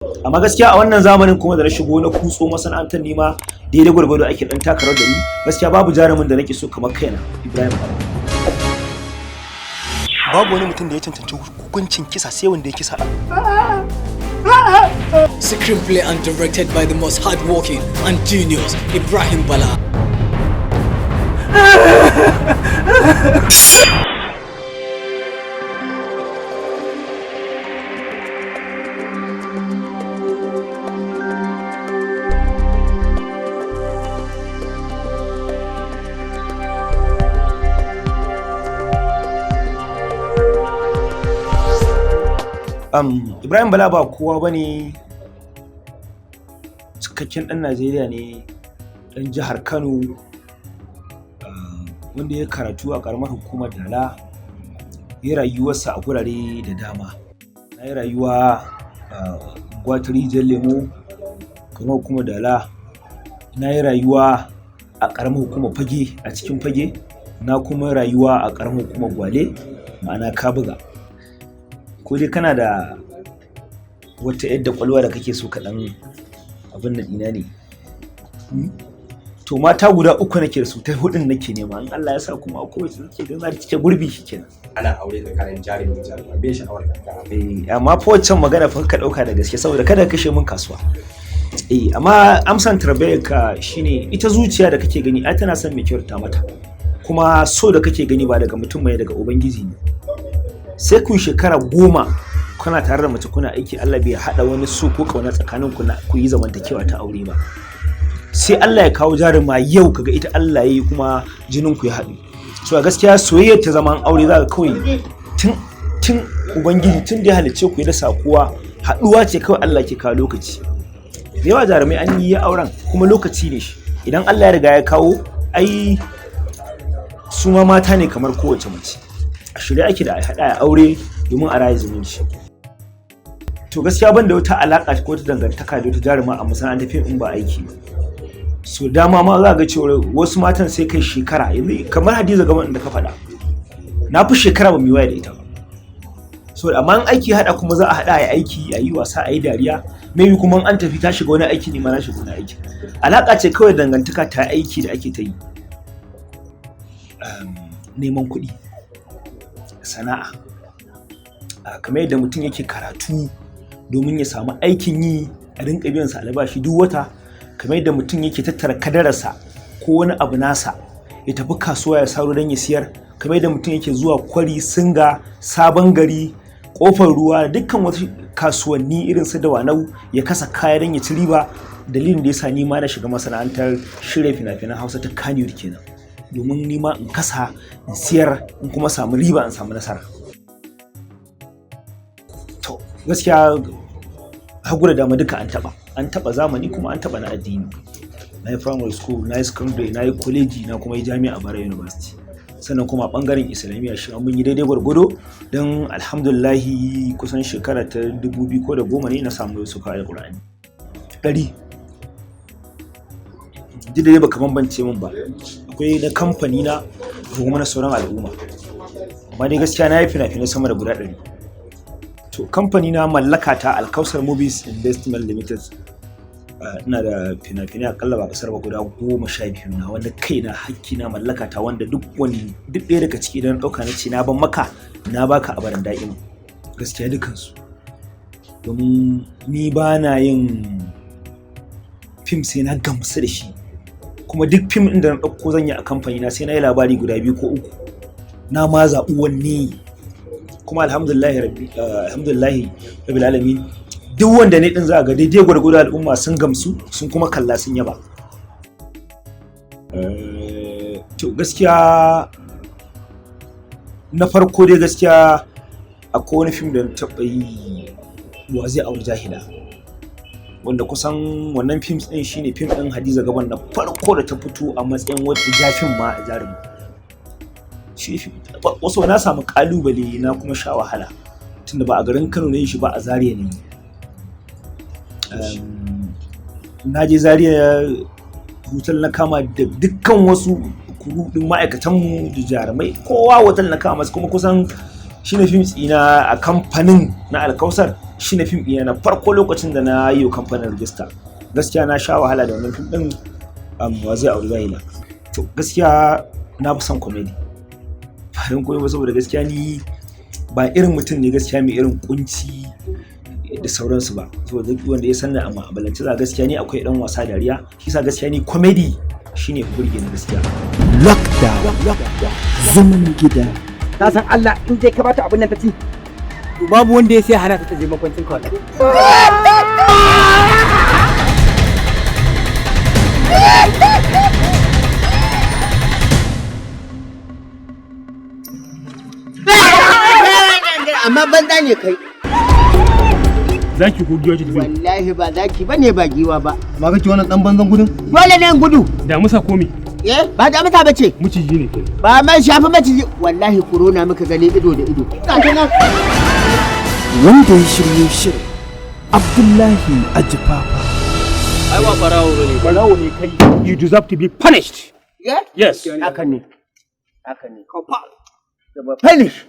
amma gaskiya a wannan zamanin kuma da na shigo na kutso masana'antar nima daidai gwargwado ake dan takarar da ni, gaskiya babu jarumin da nake so kamar kaina Ibrahim Bala. Babu wani mutum da ya cancanci hukuncin kisa sai wanda ya kisa. Screenplay and directed by the most hardworking and genius Ibrahim Bala. Ibrahim Bala ba kowa bane, cikakken ɗan Najeriya ne, ɗan jihar Kano, wanda ya karatu a ƙaramar hukumar Dala, ya rayuwarsa a gurare da dama. Na yi rayuwa a Gwatari Jan Lemo, ƙaramar hukumar Dala, na yi rayuwa a ƙaramar hukumar Fage a cikin Fage, na kuma rayuwa a ƙaramar hukumar Gwale, ma'ana Kabuga. Ko dai kana da wata yadda kwalwa da kake so ka dan abin nan ina ne, to mata guda uku nake da su, ta hudun nake nema, in Allah ya sa kuma akwai wacce nake ganin za ta cike gurbi shikenan. Ana aure da kayan jarumin bai sha'awar kanka. Amma fa wancan magana fa ka dauka da gaske saboda kada ka kashe min kasuwa. Amma amsan tarbiyyar ka shine ita zuciya da kake gani ai tana son mai kyauta mata, kuma so da kake gani ba daga mutum mai daga ubangiji ne. Sai kun shekara 10 kuna tare da mace kuna aiki, Allah bai haɗa wani so ko kauna tsakanin ku yi zamantakewa ta aure ba, sai Allah ya kawo jaruma yau kaga ita Allah yayi kuma jinin ku ya haɗu. So a gaskiya soyayya ta zaman aure za ka kawai tun ubangiji tun da ya halicce ku ya dasa kowa, haɗuwa ce kawai Allah ke kawo lokaci. Da yawa jarumai an yi auren kuma lokaci ne shi, idan Allah ya riga ya kawo ai su ma mata ne kamar kowace mace, a shirye ake da a haɗa a aure domin a raye zumunci. To gaskiya ban da wata alaƙa ko ta dangantaka da wata jaruma a masana'antar fim in ba aiki ba. So dama ma za ga cewa wasu matan sai kai shekara, yanzu kamar Hadiza Gaban da ka faɗa, na fi shekara ba mu yi waya da ita ba. So amma in aiki haɗa kuma za a haɗa a yi aiki, a yi wasa, a yi dariya, maybe kuma an tafi ta shiga wani aiki ne ma na shiga wani aiki. Alaƙa ce kawai dangantaka ta aiki da ake ta yi. Neman kuɗi, sana'a, kamar yadda mutum yake karatu domin ya samu aikin yi a rinka biyan sa albashi duk wata, kamar yadda mutum yake tattara kadararsa ko wani abu nasa ya tafi kasuwa ya saro don ya siyar, kamar yadda mutum yake zuwa Kwari, Singa, Sabon Gari, Kofar Ruwa, dukkan wasu kasuwanni irin su Dawanau ya kasa kaya don ya ci riba. Dalilin da yasa ni ma na shiga masana'antar shirya fina-finan Hausa ta Kannywood kenan, domin ni ma in kasa, in siyar, in kuma samu riba, in samu nasara. To gaskiya hagu da dama duka an taba zamani kuma an taba na addini. Na yi primary school, na yi secondary, na yi college, na kuma yi jami'a a Bara University. Sannan kuma a bangaren Islamiyya shi mun yi daidai gwargwado, don alhamdulillahi kusan shekara ta 2010 ne na samu suka Alƙur'ani 100. Duk da dai baka bambance min ba, akwai na kamfani na da kuma na sauran al'umma, amma dai gaskiya na yi fina-finai sama da guda 100. To kamfani na mallaka ta Alkausar Movies Investment Limited, ina da fina-finai akalla ba kasar ba guda 12 na wanda kaina hakki na mallaka ta, wanda duk ɗaya daga ciki idan ɗauka na ce na ban maka na baka a baran da'ima, gaskiya dukansu. Domin ni ba na yin fim sai na gamsu da shi, kuma duk fim ɗin da na ɗauko zan yi a kamfani na sai na yi labari guda 2 ko 3, na ma zaɓi wanne. Kuma alhamdulillahi rabbil alamin, duk wanda ne din za ga daidai gwargwado al'umma sun gamsu, sun kuma kalla, sun yaba. To gaskiya na farko dai gaskiya akwai wani fim da na taɓa yi, wa zai auri jahila, wanda kusan wannan fim ɗin shine fim ɗin Hadiza Gaban na farko da ta fito a matsayin wata jafin ma a jarumi. Wasu na samu kalubale na kuma sha wahala, tunda ba a garin Kano ne shi ba, a Zaria ne. Na je Zaria hotel na kama da dukkan wasu kurudin ma'aikatanmu da jarumai, kowa hotel na kama, kuma kusan shine fim tsina a kamfanin na Alkausar shine fim ɗina na farko lokacin da na yi kamfanin rijista. Gaskiya na sha wahala da wannan fim ɗin wa zai auri zahila. To gaskiya na fi son comedy. Ba don koyo ba saboda gaskiya ni ba irin mutum ne gaskiya mai irin kunci da sauransu ba. Saboda duk wanda ya san ni a ma'amalance za gaskiya ni akwai ɗan wasa dariya. Shi sa gaskiya ni comedy shine burge ni gaskiya. Lockdown zaman gida. Na san Allah in dai ka bata abin nan ta ci. Babu wanda ya sai hana ta je makwancin ka wallahi. Amma banza ne kai. Zaki ko giwa ce tafi? Wallahi ba zaki bane ba giwa ba. Ma kake wannan dan banzan gudun? Dole ne in gudu. Da musa komi? Ba da mata bace. Miciji ne kai. Ba mai shafi maciji. Wallahi corona muka gani ido da ido. Wanda ya shirye shirin Abdullahi Ajifafa. Ai ba barawo ne. Barawo ne kai. You deserve to be punished. Yes. Haka ne. Haka ne. Da finish.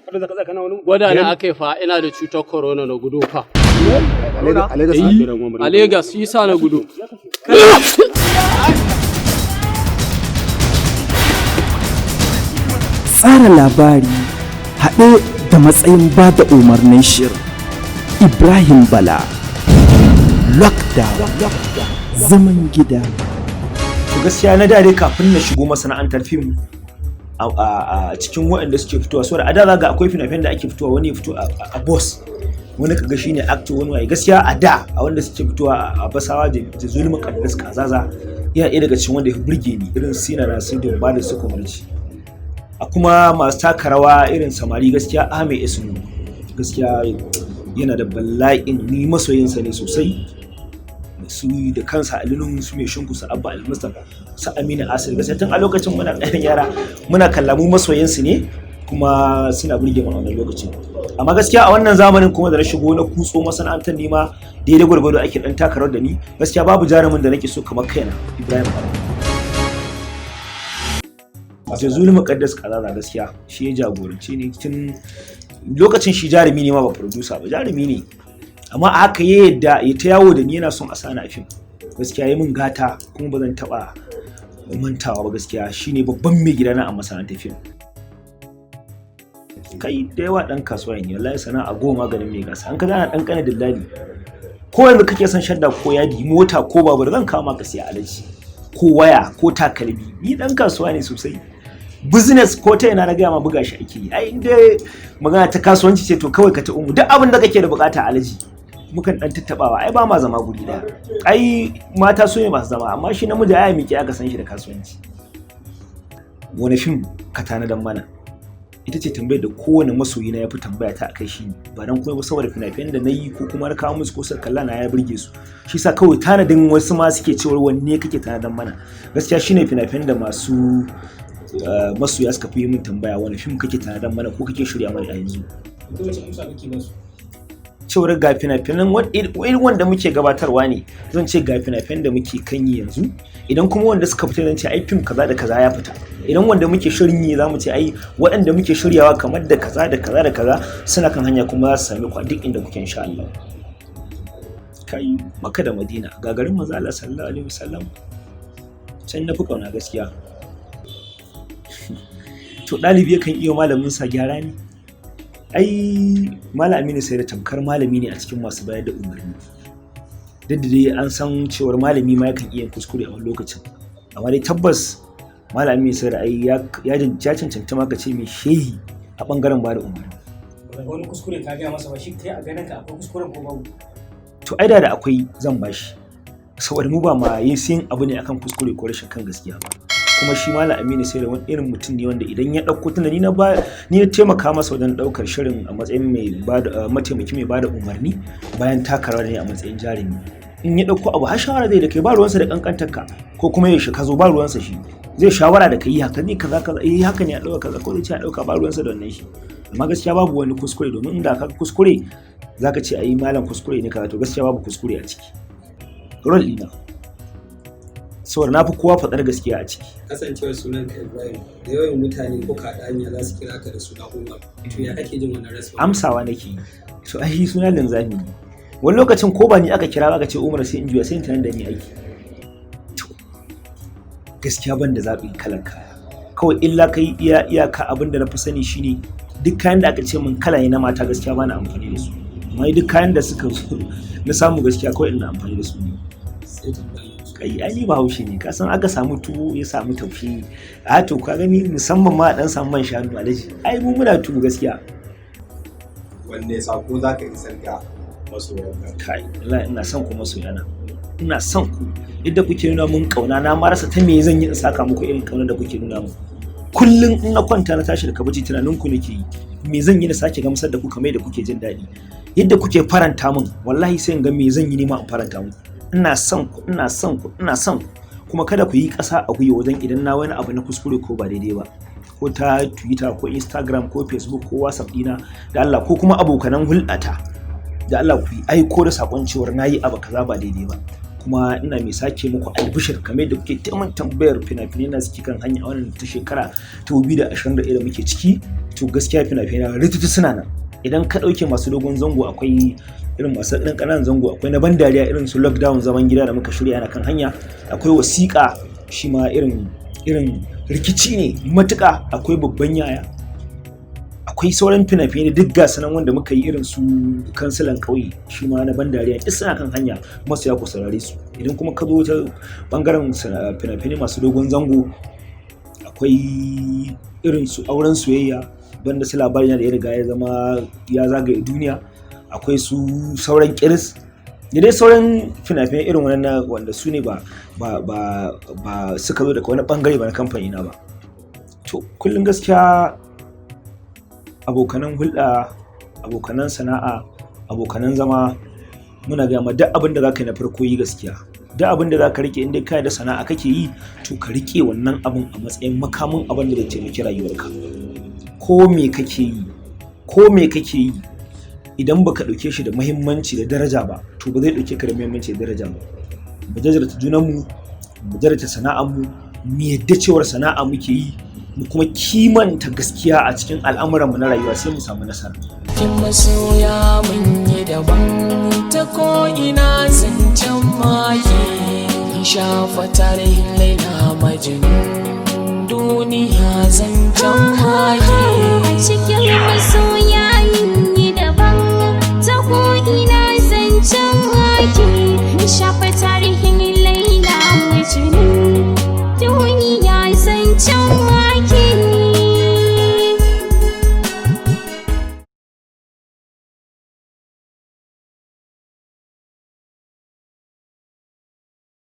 Gwada na aka yi fa ina da cutar corona na gudu fa. A Legas shi sa na gudu. Tsara labari haɗe da matsayin ba da umarnin shirin Ibrahim Bala. Lockdown zaman gida. To gaskiya na dare kafin na shigo masana'antar fim a cikin waɗanda suke fitowa saboda a da za ga akwai fina-finan da ake fitowa wani ya fito a boss wani kaga shine actor wani waye gaskiya a da a wanda suke fitowa a basawa da zulmin kaddas kazaza yana ɗaya daga cikin wanda ya burge ni irin sina na sun ba da su kumarci a kuma masu taka rawa irin samari gaskiya Ahmed Esnu gaskiya yana da bala'in ni masoyinsa ne sosai su da kansa alilun su mai shinku su abba al-mustafa su amina asir gaskiya tun a lokacin muna ɗayan yara muna kallamu masoyansu ne kuma suna burge mu a wannan lokacin amma gaskiya a wannan zamanin kuma da na shigo na kutso masana'antar nima daidai gwargwado ake dan takarar da ni gaskiya babu jarumin da nake so kamar kaina Ibrahim Bala wato zulu muqaddas kazaza gaskiya shi ya jagorance ni tun lokacin shi jarumi ne ma ba producer ba jarumi ne amma a haka ya yadda ya ta yawo da ni yana son a sani a fim gaskiya ya min gata kuma ba zan taba mantawa ba gaskiya shine babban mai gidana a masana'antar fim kai da yawa dan kasuwa ne wallahi sana'a goma ganin mai gasa an ka zana dan kana dillali ko yanzu kake son shadda ko yadi mota ko babur zan kawo maka siya alaji ko waya ko takalmi ni dan kasuwa ne sosai business ko ta ina na gaya ma buga shi ake yi ai inda magana ta kasuwanci ce to kawai ka ta umu duk abin da kake da bukata alaji mukan dan tattabawa ai ba ma zama guri daya ai mata su ne masu zama amma shi namiji ai miki aka san shi da kasuwanci wani fim ka tanadan mana ita ce tambayar da kowane masoyi na ya fi tambaya ta akai shi ba dan kuma saboda fina-finan da na yi ko kuma na kawo musu ko suka kalla na ya burge su shi sa kawai tanadin wasu ma suke cewa wanne kake tanadan mana gaskiya shine fina-finan da masu masoya suka fi min tambaya wani fim kake tanadan mana ko kake shirya mana yanzu cewar ga fina-finan wanda muke gabatarwa ne zan ce ga fina-finan da muke kan yi yanzu idan kuma wanda suka fita zan ce ai fim kaza da kaza ya fita idan wanda muke shirin yi zamu ce ai waɗanda muke shiryawa kamar da kaza da kaza da kaza suna kan hanya kuma za su sami ku a duk inda kuke insha Allah kai Makka da Madina gagarin manzo Allah sallallahu alaihi wasallam can na fi kauna gaskiya to ɗalibi yakan iya malamin sa gyara ne ai malami ne sai da tamkar malami ne a cikin masu bayar da umarni duk da dai an san cewar malami ma yakan iya kuskure a wani lokacin amma dai tabbas malami sai da ai ya cancanta maka ce mai shehi a bangaren bada umarni wani kuskure ka gaya masa ba shi kai a ganin ka akwai kuskuren ko babu to ai da akwai zan bashi saboda mu ba ma yin sin abu ne akan kuskure ko rashin kan gaskiya ba kuma shi malam Aminu sai da wani irin mutum ne wanda idan ya dauko tunda ni na taimaka masa wajen daukar shirin a matsayin mai mataimaki mai bada umarni bayan takarar ne a matsayin jarumi in ya dauko abu har shawara zai da kai ba ruwansa da kankantarka ko kuma ya shi ka zo ba ruwansa shi zai shawara da kai haka ne kaza haka ne a dauka kaza ko zai ce a dauka ba ruwansa da wannan shi amma gaskiya babu wani kuskure domin inda ka kuskure zaka ce ayi malam kuskure ne kaza to gaskiya babu kuskure a ciki rol ina saboda na fi kowa faɗar gaskiya a ciki. Kasancewar sunan ka Ibrahim da yawan mutane ko kaɗaniya za su kira ka da suna Umar. To ya kake jin wannan rasuwa? Amsawa nake yi. To ai suna linzami ne. wani lokacin ko ba ni aka kira aka ce Umar sai in juya sai in tunan da ni aiki. To gaskiya ban da zaɓi kalan kaya kawai illa kai iyaka abin da na fi sani shine duk kayan da aka ce min kala ne na mata gaskiya ba na amfani da su, amma duk kayan da suka na samu gaskiya kawai ina amfani da su ne. Kai ai ba haushi ne ka san aka samu tuwo ya samu tafi a to ka gani musamman ma dan samu man shanu alaji ai mu muna tuwo gaskiya. Wanne sako za ka isar ga masoyanka? Kai wallahi ina son ku masoyana, ina son ku yadda kuke nuna mun kauna na ma rasa ta me zan yi in saka muku irin kauna da kuke nuna mun. Kullum in na kwanta na tashi daga bacci tunanin ku nake yi me zan yi na sake gamsar da ku kamar da kuke jin daɗi yadda kuke faranta min wallahi sai in ga me zan yi ne ma in faranta muku. Ina son ku ina son ku ina son ku kuma kada ku yi ƙasa a gwiwa wajen idan na wani abu na kuskure ko ba daidai ba ko ta Twitter ko Instagram ko Facebook ko WhatsApp dina da Allah ko kuma abokanan hulɗata da Allah ku yi aiko da sakon cewar nayi abu kaza ba daidai ba. Kuma ina mai sake muku albishir kamar da kuke taimakon tambayar fina-finai na suke kan hanya a wannan ta shekara 2021 da muke ciki to gaskiya fina-finai rututu suna nan. Idan ka ɗauke masu dogon zango akwai irin masu ɗan ƙananan zango akwai na ban dariya irin su lockdown zaman gida da muka shirya ana kan hanya, akwai wasiƙa shi ma irin rikici ne matuƙa, akwai babban yaya, akwai sauran fina-finai duk gasu nan wanda muka yi irin su kansilan ƙauye shi ma na ban dariya duk suna kan hanya masu ya ku saurare su. Idan kuma ka zo ta ɓangaren fina-finai masu dogon zango akwai irin su auren soyayya banda su Labari da ya riga ya zama ya zagaye duniya, akwai su sauran kiris da dai sauran fina-finai irin wannan wanda su ne ba suka zo daga wani bangare ba na kamfani na ba. To kullum gaskiya abokanan hulɗa, abokanan sana'a, abokanan zama muna ga ma duk abin da zaka yi na farko yi gaskiya, duk abin da zaka rike inda kai da sana'a kake yi to ka rike wannan abin a matsayin makamin abin da zai taimaki rayuwarka. Ko me kake yi idan baka dauke shi da muhimmanci da daraja ba to ba zai dauke ka da muhimmanci da daraja ba. Mu daraja junanmu, mu daraja sana'armu, mu yadda cewar sana'a muke yi, mu kuma kimanta gaskiya a cikin al'amuranmu na rayuwa sai mu samu nasara. Kin masoya mun yi daban ta ko ina zancen maki in shafa tarihin Laila Majnun duniya zancen maki a cikin masoya